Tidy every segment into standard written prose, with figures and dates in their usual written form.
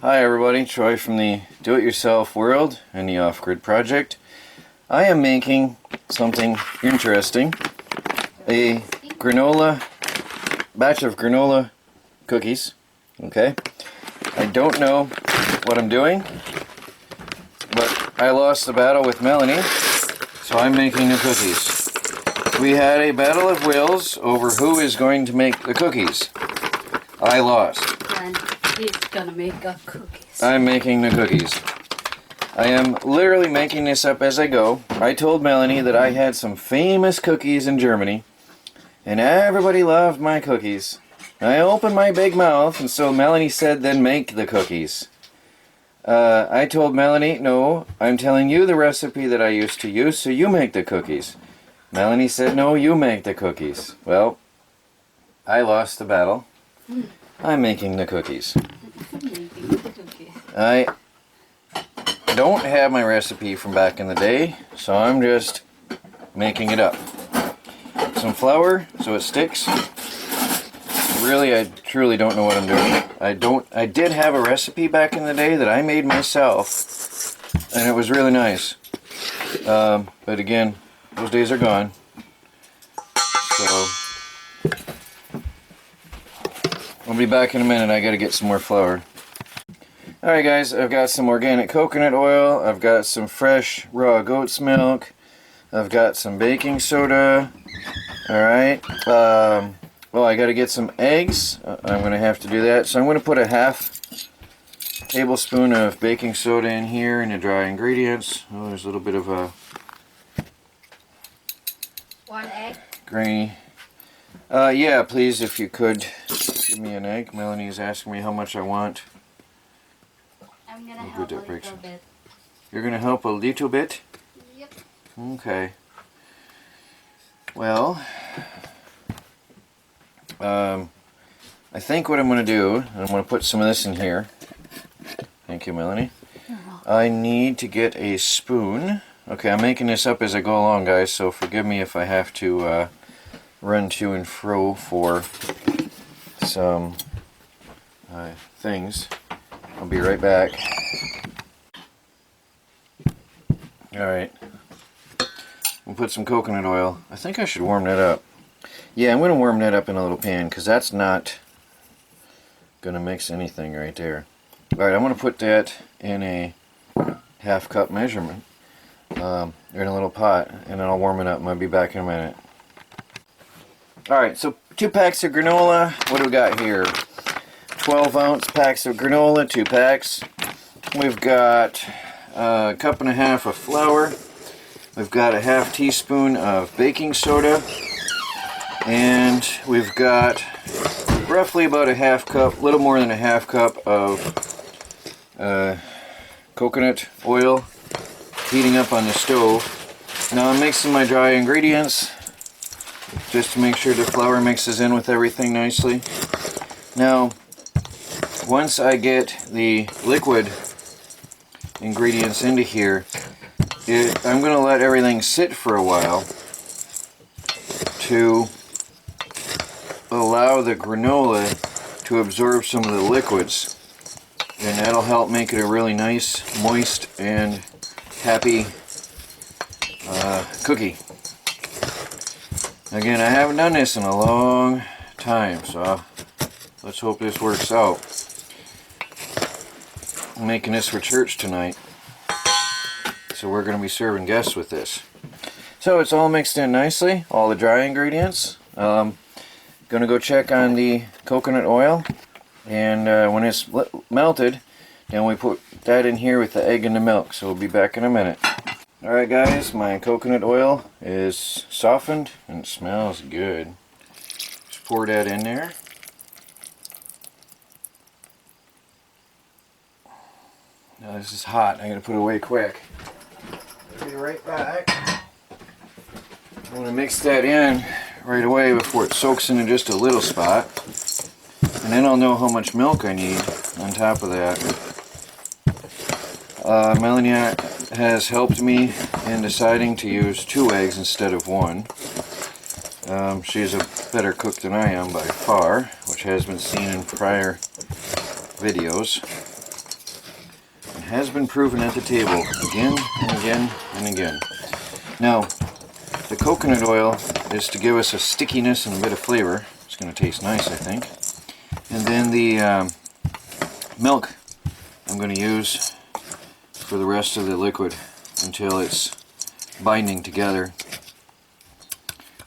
Hi everybody, Troy from the Do-It-Yourself World and the Off-Grid Project. I am making something interesting. A batch of granola cookies. Okay. I don't know what I'm doing, but I lost the battle with Melanie, so I'm making the cookies. We had a battle of wills over who is going to make the cookies. I lost. And he's gonna make up cookies. I'm making the cookies. I am literally making this up as I go. I told Melanie that I had some famous cookies in Germany, and everybody loved my cookies. I opened my big mouth, and so Melanie said, then make the cookies. I told Melanie, no, I'm telling you the recipe that I used to use, so you make the cookies. Melanie said, no, you make the cookies. Well, I lost the battle. I'm making the cookies. I don't have my recipe from back in the day, so I'm just making it up. Some flour so it sticks. Really, I truly don't know what I'm doing. I did have a recipe back in the day that I made myself, and it was really nice. But again, those days are gone. So I'll be back in a minute. I gotta get some more flour. Alright guys, I've got some organic coconut oil, I've got some fresh raw goat's milk, I've got some baking soda. Alright, well, I gotta get some eggs. I'm gonna have to do that. So I'm gonna put a half tablespoon of baking soda in here in the dry ingredients. Oh, there's a little bit of a 1 egg? grainy. Yeah, please, if you could give me an egg. Melanie is asking me how much I want. I'm gonna help a little bit. You're gonna help a little bit? Yep. Okay. Well, I think what I'm gonna do, I'm gonna put some of this in here. Thank you, Melanie. I need to get a spoon. Okay, I'm making this up as I go along, guys, so forgive me if I have to run to and fro for some things. I'll be right back. Alright. We'll put some coconut oil. I think I should warm that up. Yeah, I'm going to warm that up in a little pan, because that's not going to mix anything right there. Alright, I'm going to put that in a half cup measurement. In a little pot, and then I'll warm it up, and I'll be back in a minute. Alright, so 2 packs of granola. What do we got here? 12 ounce packs of granola, 2 packs. We've got a cup and a half of flour. We've got a half teaspoon of baking soda. And we've got roughly about a half cup, little more than a half cup of coconut oil heating up on the stove. Now I'm mixing my dry ingredients just to make sure the flour mixes in with everything nicely. Now, once I get the liquid ingredients into here, I'm going to let everything sit for a while to allow the granola to absorb some of the liquids, and that'll help make it a really nice, moist, and happy cookie. Again, I haven't done this in a long time, so let's hope this works out. I'm making this for church tonight, so we're going to be serving guests with this. So it's all mixed in nicely, all the dry ingredients. Going to go check on the coconut oil, and when it's melted, then we put that in here with the egg and the milk, so we'll be back in a minute. Alright guys, my coconut oil is softened and it smells good. Just pour that in there. Now this is hot, I gotta put it away quick. I'll be right back. I want to mix that in right away before it soaks into just a little spot. And then I'll know how much milk I need on top of that. Melanie has helped me in deciding to use 2 eggs instead of 1. She's a better cook than I am by far, which has been seen in prior videos. has been proven at the table again and again and again. Now, the coconut oil is to give us a stickiness and a bit of flavor. It's going to taste nice, I think. And then the milk I'm going to use for the rest of the liquid until it's binding together.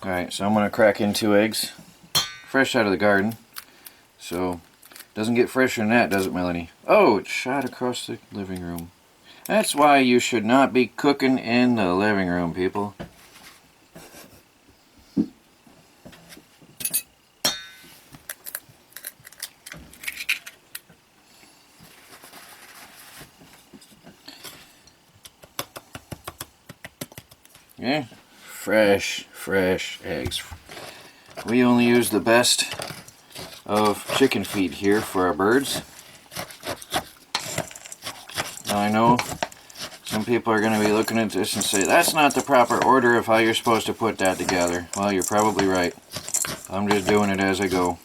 Alright, so I'm going to crack in 2 eggs, fresh out of the garden. So, doesn't get fresher than that, does it, Melanie? Oh, it shot across the living room. That's why you should not be cooking in the living room, people. Yeah, fresh eggs. We only use the best of chicken feed here for our birds. Now I know some people are going to be looking at this and say, that's not the proper order of how you're supposed to put that together. Well, you're probably right. I'm just doing it as I go.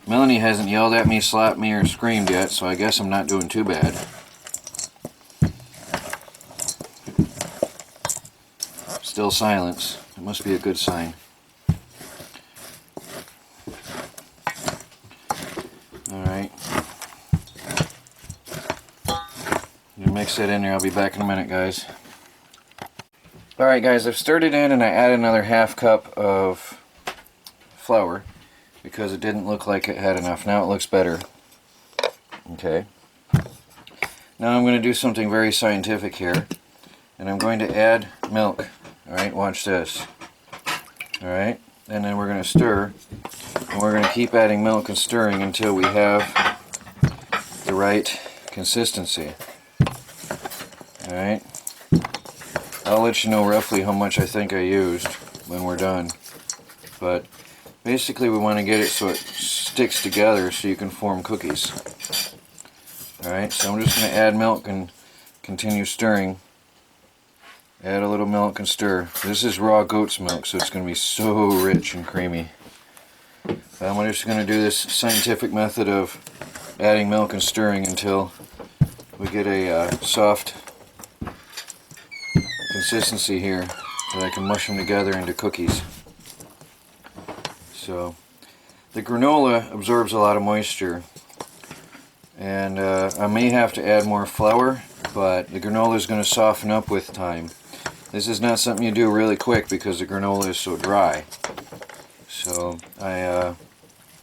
Melanie hasn't yelled at me, slapped me, or screamed yet, so I guess I'm not doing too bad. Still silence. It must be a good sign. Alright. You mix that in there. I'll be back in a minute, guys. Alright, guys. I've stirred it in and I added another ½ cup of flour because it didn't look like it had enough. Now it looks better. Okay. Now I'm going to do something very scientific here. And I'm going to add milk. Alright, watch this. Alright, and then we're going to stir. And we're going to keep adding milk and stirring until we have the right consistency. Alright. I'll let you know roughly how much I think I used when we're done. But basically we want to get it so it sticks together so you can form cookies. Alright, so I'm just going to add milk and continue stirring. Add a little milk and stir. This is raw goat's milk, so it's going to be so rich and creamy. I'm just going to do this scientific method of adding milk and stirring until we get a soft consistency here that I can mush them together into cookies. So, the granola absorbs a lot of moisture, and I may have to add more flour, but the granola is going to soften up with time. This is not something you do really quick because the granola is so dry. So I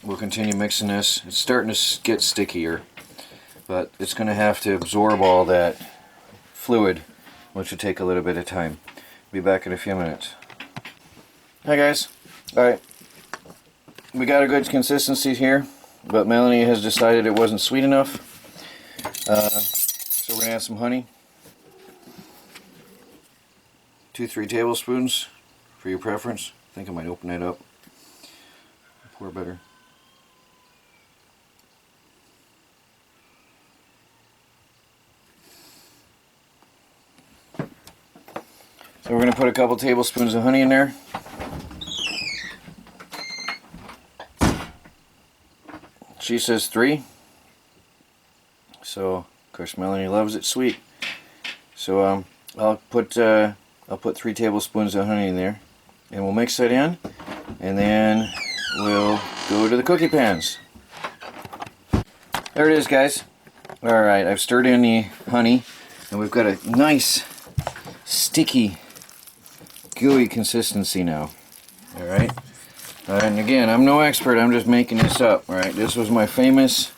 will continue mixing this. It's starting to get stickier, but it's going to have to absorb all that fluid, which will take a little bit of time. Be back in a few minutes. Hi guys. Alright. We got a good consistency here, but Melanie has decided it wasn't sweet enough. So we're going to add some honey. 2-3 tablespoons for your preference. I think I might open it up. Pour better. So we're going to put a couple tablespoons of honey in there. She says 3. So, of course, Melanie loves it sweet. So I'll put 3 tablespoons of honey in there, and we'll mix that in, and then we'll go to the cookie pans. There it is, guys. Alright, I've stirred in the honey, and we've got a nice, sticky, gooey consistency now. Alright? And again, I'm no expert, I'm just making this up. Alright, this was my famous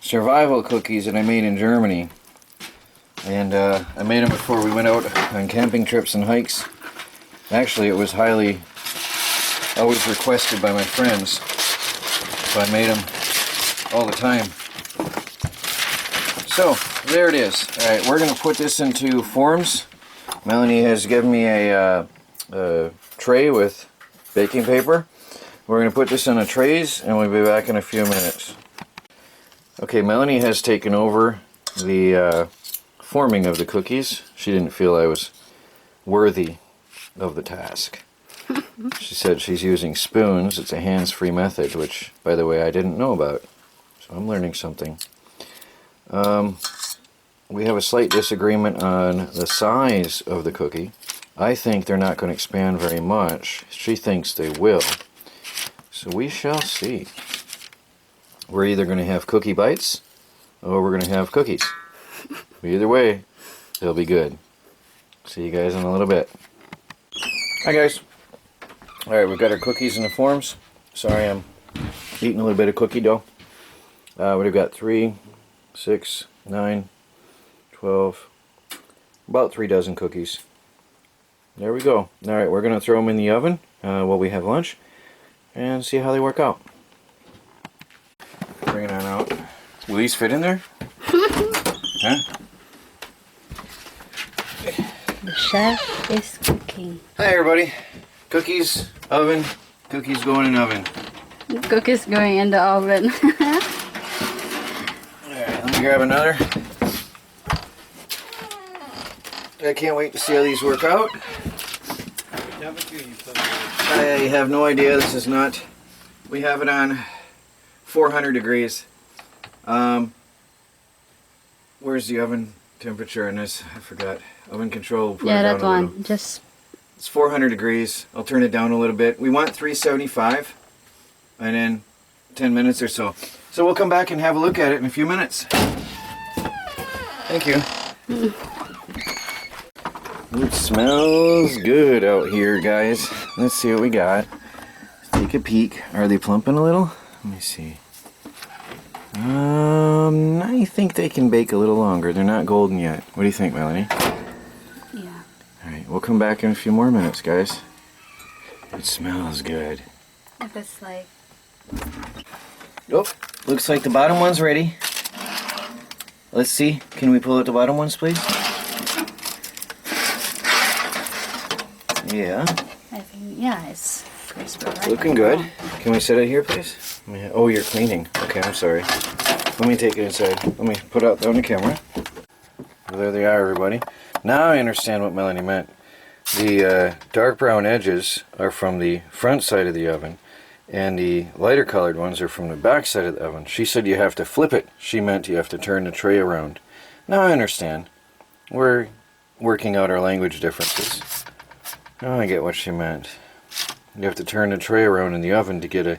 survival cookies that I made in Germany. And I made them before we went out on camping trips and hikes. Actually, it was always requested by my friends. So I made them all the time. So, there it is. Alright, we're going to put this into forms. Melanie has given me a tray with baking paper. We're going to put this in a trays, and we'll be back in a few minutes. Okay, Melanie has taken over the forming of the cookies. She didn't feel I was worthy of the task. She said she's using spoons. It's a hands-free method, which, by the way, I didn't know about. So I'm learning something. We have a slight disagreement on the size of the cookie. I think they're not going to expand very much. She thinks they will. So we shall see. We're either going to have cookie bites or we're going to have cookies. Either way, they'll be good. See you guys in a little bit. Hi guys. Alright, we've got our cookies in the forms. Sorry, I'm eating a little bit of cookie dough. We've got 3, 6, 9, 12, about 3 dozen cookies. There we go. Alright, we're going to throw them in the oven while we have lunch and see how they work out. Bring it on out. Will these fit in there? Huh? The chef is cooking. Hi everybody. Cookies, oven, cookies going in oven. The cookies going in the oven. Alright, let me grab another. I can't wait to see how these work out. I have no idea. This is not... We have it on 400 degrees. Where's the oven temperature in this? I forgot. Oven control. Put Yeah, it down that a one. little. Just It's 400 degrees. I'll turn it down a little bit. We want 375 and then 10 minutes or so. So we'll come back and have a look at it in a few minutes. Thank you. It smells good out here, guys. Let's see what we got. Let's take a peek. Are they plumping a little? Let me see. I think they can bake a little longer. They're not golden yet. What do you think, Melanie? yeah. Alright, we'll come back in a few more minutes, guys. It smells good. If it's like Oh, looks like the bottom one's ready. Let's see. Can we pull out the bottom ones, please? Yeah. I think it's crispy. Right? Looking good. Can we set it here, please? Oh, you're cleaning. Okay, I'm sorry. Let me take it inside. Let me put it out on the camera. Well, there they are, everybody. Now I understand what Melanie meant. The dark brown edges are from the front side of the oven, and the lighter colored ones are from the back side of the oven. She said you have to flip it. She meant you have to turn the tray around. Now I understand. We're working out our language differences. Now I get what she meant. You have to turn the tray around in the oven to get a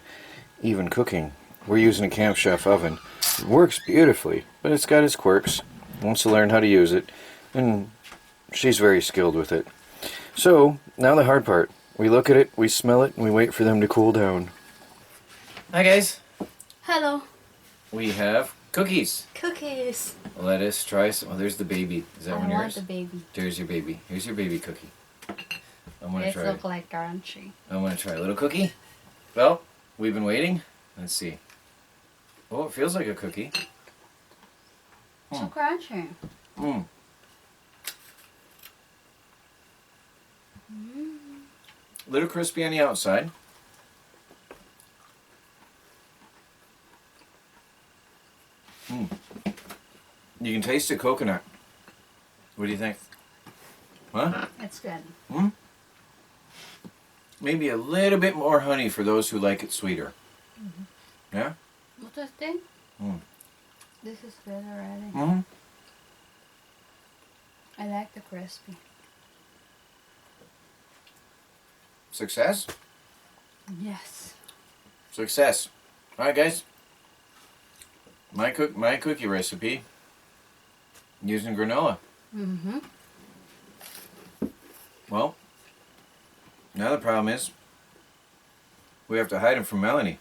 even cooking. We're using a Camp Chef oven. It works beautifully, but it's got its quirks. Wants to learn how to use it, and she's very skilled with it. So, now the hard part. We look at it, we smell it, and we wait for them to cool down. Hi guys. Hello. We have cookies. Cookies. Let us try some. Oh, there's the baby. Is that one I want yours? the baby. There's your baby. Here's your baby cookie. I'm gonna It try. looks like crunchy. I'm gonna try a little cookie. Well, we've been waiting. Let's see. Oh, it feels like a cookie. So crunchy. Mmm. A little crispy on the outside. You can taste the coconut. What do you think? Huh? It's good. Maybe a little bit more honey for those who like it sweeter. Yeah? What do you think? This is good already. I like the crispy. Success? Yes. Success. Alright guys. My cookie recipe using granola. Well, now the problem is we have to hide them from Melanie.